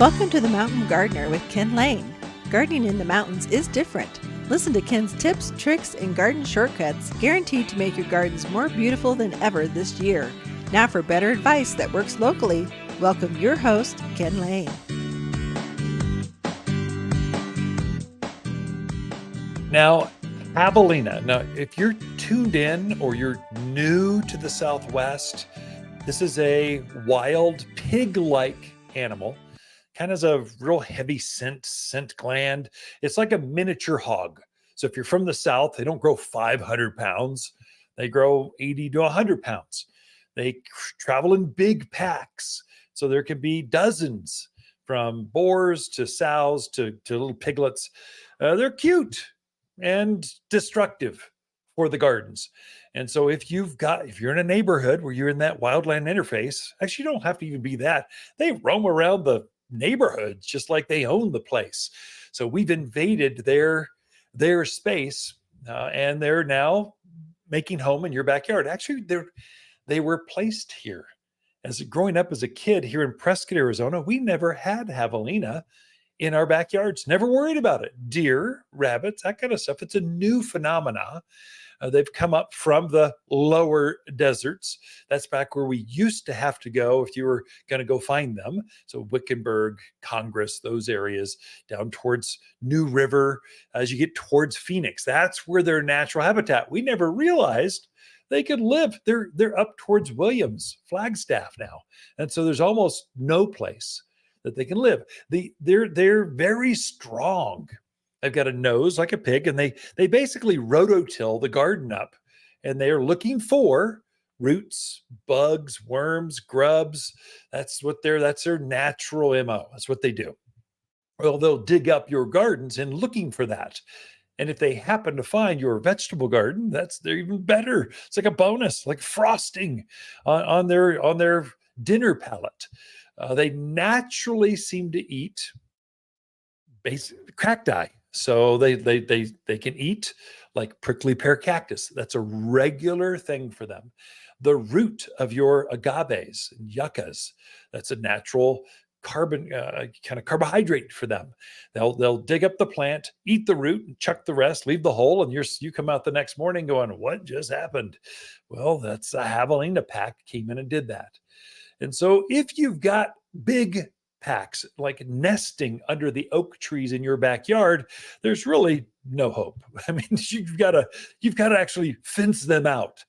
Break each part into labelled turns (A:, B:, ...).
A: Welcome to the Mountain Gardener with Ken Lane. Gardening in the mountains is different. Listen to Ken's tips, tricks, and garden shortcuts guaranteed to make your gardens more beautiful than ever this year. Now for better advice that works locally, welcome your host, Ken Lane.
B: Now, Javelina. Now, if you're tuned in or you're new to the Southwest, this is a wild pig-like animal. Kind of has a real heavy scent gland. It's like a miniature hog. So if you're from the South, they don't grow 500 pounds. They grow 80 to 100 pounds. They travel in big packs. So there can be dozens, from boars to sows to little piglets. They're cute and destructive for the gardens. And so if you're in a neighborhood where you're in that wildland interface, actually you don't have to even be that. They roam around the neighborhoods just like they own the place. So we've invaded their space, and they're now making home in your backyard. Actually, they were placed here. As growing up as a kid here in Prescott, Arizona, we never had Javelina in our backyards. Never worried about it. Deer, rabbits, that kind of stuff. It's a new phenomena. They've come up from the lower deserts. That's back where we used to have to go if you were going to go find them. So Wickenburg, Congress, those areas down towards New River, as you get towards Phoenix. That's where their natural habitat. We never realized they could live. They're up towards Williams, Flagstaff now. And so there's almost no place that they can live. They're very strong. They've got a nose like a pig, and they basically rototill the garden up, and they are looking for roots, bugs, worms, grubs. That's their natural MO. That's what they do. Well, they'll dig up your gardens and looking for that. And if they happen to find your vegetable garden, they're even better. It's like a bonus, like frosting on their dinner palette. They naturally seem to eat cacti. So they can eat like prickly pear cactus. That's a regular thing for them. The root of your agaves and yuccas, that's a natural kind of carbohydrate for them. They'll dig up the plant, eat the root, and chuck the rest, leave the hole, and you come out the next morning going, what just happened? Well, that's a Javelina pack came in and did that. And so if you've got big packs like nesting under the oak trees in your backyard, there's really no hope. I mean, you've got to actually fence them out.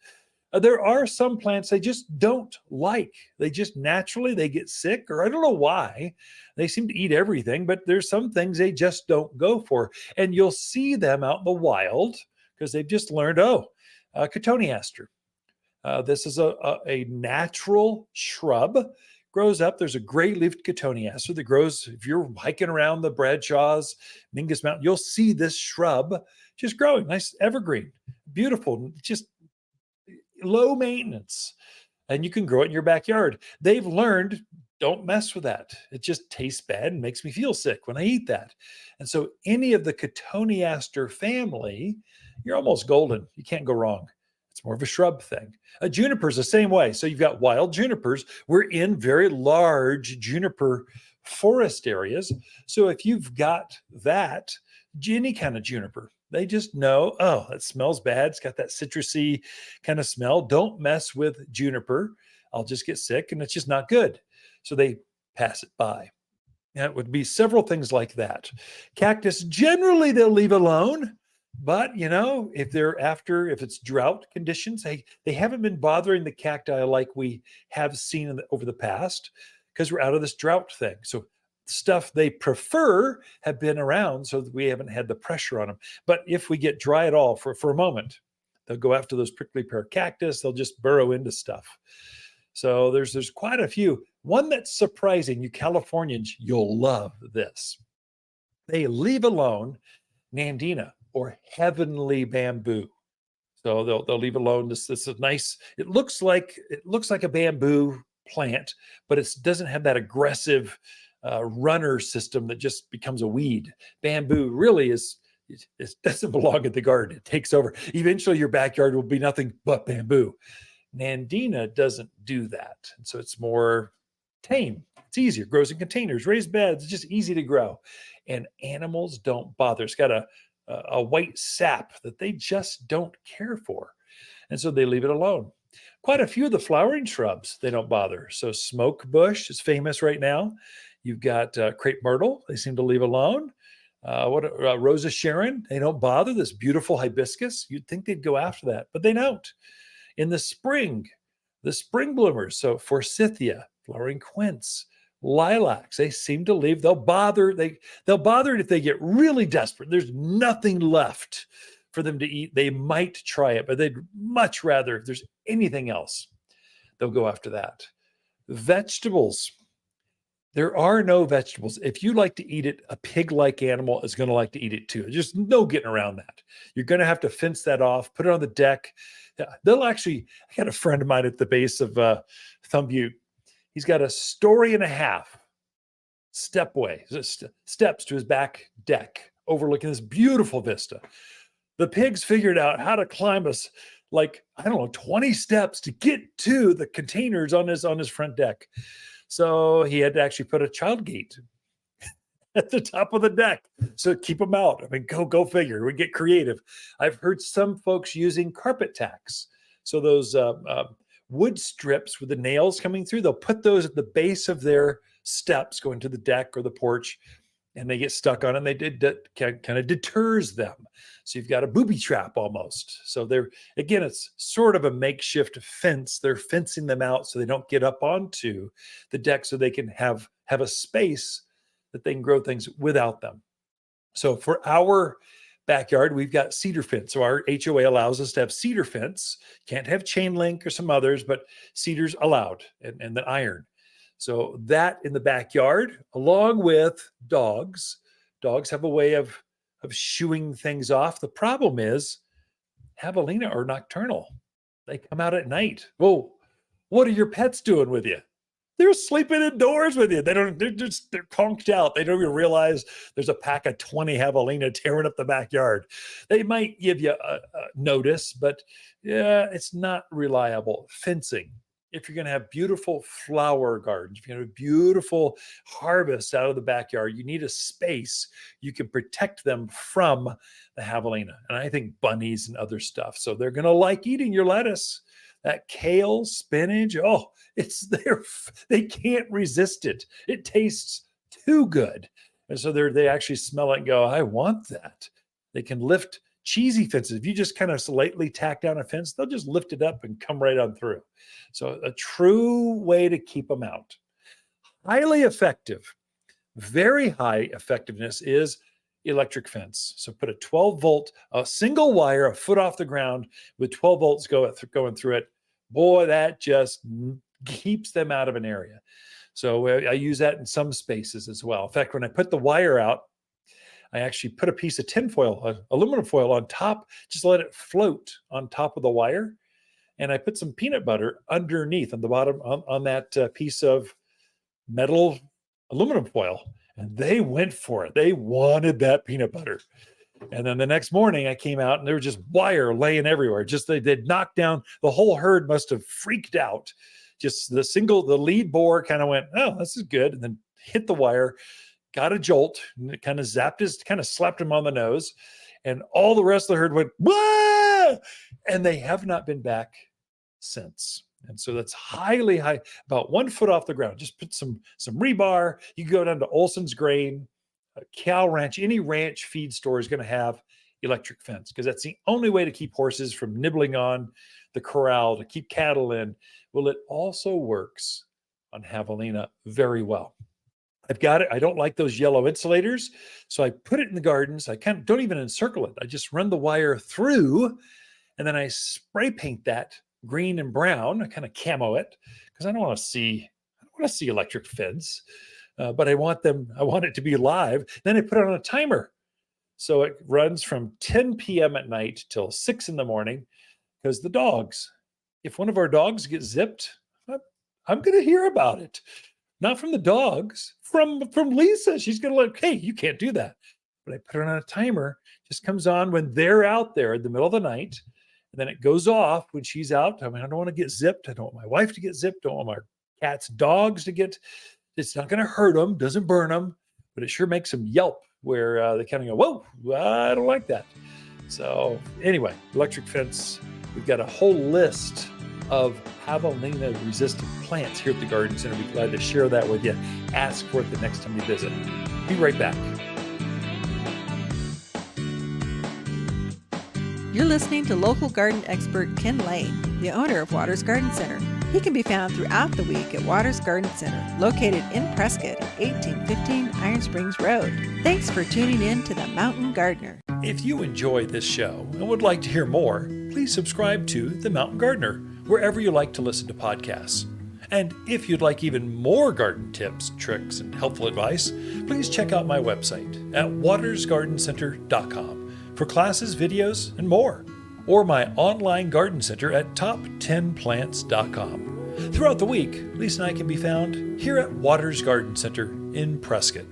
B: There are some plants they just don't like. They just naturally they get sick, or I don't know why. They seem to eat everything, but there's some things they just don't go for. And you'll see them out in the wild because they've just learned, cotoneaster. This is a natural shrub. Grows up. There's a gray-leafed cotoneaster that grows. If you're hiking around the Bradshaws, Mingus Mountain, you'll see this shrub just growing. Nice evergreen, beautiful, just low maintenance. And you can grow it in your backyard. They've learned, don't mess with that. It just tastes bad and makes me feel sick when I eat that. And so any of the cotoneaster family, you're almost golden. You can't go wrong. It's more of a shrub thing. Juniper's the same way. So you've got wild junipers. We're in very large juniper forest areas. So if you've got that, any kind of juniper, they just know, it smells bad. It's got that citrusy kind of smell. Don't mess with juniper. I'll just get sick, and it's just not good. So they pass it by. And it would be several things like that. Cactus, generally they'll leave alone. But, if it's drought conditions, they haven't been bothering the cacti like we have seen over the past because we're out of this drought thing. So stuff they prefer have been around so that we haven't had the pressure on them. But if we get dry at all for a moment, they'll go after those prickly pear cactus. They'll just burrow into stuff. So there's quite a few. One that's surprising, you Californians, you'll love this. They leave alone Nandina, or heavenly bamboo. So they'll leave alone this is nice. It looks like a bamboo plant, but it doesn't have that aggressive runner system that just becomes a weed. Bamboo really it doesn't belong in the garden. It takes over. Eventually your backyard will be nothing but bamboo. Nandina doesn't do that. And so it's more tame. It's easier. Grows in containers, raised beds. It's just easy to grow. And animals don't bother. It's got a white sap that they just don't care for. And so they leave it alone. Quite a few of the flowering shrubs, they don't bother. So smoke bush is famous right now. You've got crepe myrtle, they seem to leave alone. Rosa Sharon, they don't bother. This beautiful hibiscus, you'd think they'd go after that, but they don't. In the spring bloomers, so forsythia, flowering quince, lilacs, they seem to leave. They'll bother it if they get really desperate. There's nothing left for them to eat. They might try it, but they'd much rather, if there's anything else, they'll go after that. Vegetables. There are no vegetables. If you like to eat it, a pig-like animal is going to like to eat it too. There's no getting around that. You're going to have to fence that off, put it on the deck. They'll actually, I got a friend of mine at the base of Thumb Butte. He's got a story and a half steps to his back deck overlooking this beautiful vista. The pigs figured out how to climb us like, I don't know, 20 steps to get to the containers on his front deck. So he had to actually put a child gate at the top of the deck. So keep them out. I mean, go figure. We get creative. I've heard some folks using carpet tacks. So those wood strips with the nails coming through, they'll put those at the base of their steps going to the deck or the porch, and they get stuck on it, and that kind of deters them. So you've got a booby trap almost. So again, it's sort of a makeshift fence. They're fencing them out so they don't get up onto the deck, so they can have a space that they can grow things without them. So for our backyard, we've got cedar fence. So our HOA allows us to have cedar fence. Can't have chain link or some others, but cedar's allowed, and the iron. So that in the backyard, along with dogs. Dogs have a way of shooing things off. The problem is Javelina are nocturnal. They come out at night. Whoa, what are your pets doing with you? They're sleeping indoors with you. They're conked out. They don't even realize there's a pack of 20 Javelina tearing up the backyard. They might give you a notice, but yeah, it's not reliable. Fencing. If you're going to have beautiful flower gardens, if you're going to have beautiful harvests out of the backyard, you need a space you can protect them from the Javelina. And I think bunnies and other stuff. So they're going to like eating your lettuce, that kale, spinach. Oh, it's there. They can't resist it. It tastes too good. And so they actually smell it and go, I want that. They can lift cheesy fences. If you just kind of slightly tack down a fence, they'll just lift it up and come right on through. So a true way to keep them out. Highly effective, very high effectiveness is electric fence. So put a 12-volt, a single wire, a foot off the ground with 12 volts going through it. Boy, that just keeps them out of an area. So I use that in some spaces as well. In fact, when I put the wire out, I actually put a piece of tin foil, aluminum foil on top, just let it float on top of the wire. And I put some peanut butter underneath on the bottom on that piece of metal aluminum foil. And they went for it. They wanted that peanut butter. And then the next morning I came out and there was just wire laying everywhere. Just they'd knocked down, the whole herd must have freaked out. Just the lead boar kind of went, oh, this is good. And then hit the wire, got a jolt, and it kind of slapped him on the nose. And all the rest of the herd went, wah! And they have not been back since. And so that's highly high, about 1 foot off the ground. Just put some rebar. You can go down to Olson's Grain, Cow Ranch. Any ranch feed store is going to have electric fence because that's the only way to keep horses from nibbling on the corral, to keep cattle in. Well, it also works on Javelina very well. I've got it. I don't like those yellow insulators. So I put it in the gardens. I don't even encircle it. I just run the wire through and then I spray paint that green and brown. I kind of camo it because I don't want to see electric fence, but I want it to be live. Then I put it on a timer. So it runs from 10 p.m. at night till 6 in the morning because the dogs, if one of our dogs gets zipped, I'm going to hear about it. Not from the dogs, from Lisa. She's going to like, hey, you can't do that. But I put it on a timer, just comes on when they're out there in the middle of the night. And then it goes off when she's out. I mean, I don't want to get zipped. I don't want my wife to get zipped. I don't want my cat's dogs to get It's not going to hurt them, doesn't burn them, but it sure makes them yelp where they kind of go, whoa, I don't like that. So anyway, electric fence, we've got a whole list of Javelina resistant plants here at the Garden Center. We'd be glad to share that with you. Ask for it the next time you visit. Be right back.
A: You're listening to local garden expert Ken Lane, the owner of Waters Garden Center. He can be found throughout the week at Waters Garden Center, located in Prescott at 1815 Iron Springs Road. Thanks for tuning in to The Mountain Gardener.
B: If you enjoy this show and would like to hear more, please subscribe to The Mountain Gardener, wherever you like to listen to podcasts. And if you'd like even more garden tips, tricks, and helpful advice, please check out my website at watersgardencenter.com for classes, videos, and more, or my online garden center at top10plants.com. Throughout the week, Lisa and I can be found here at Waters Garden Center in Prescott.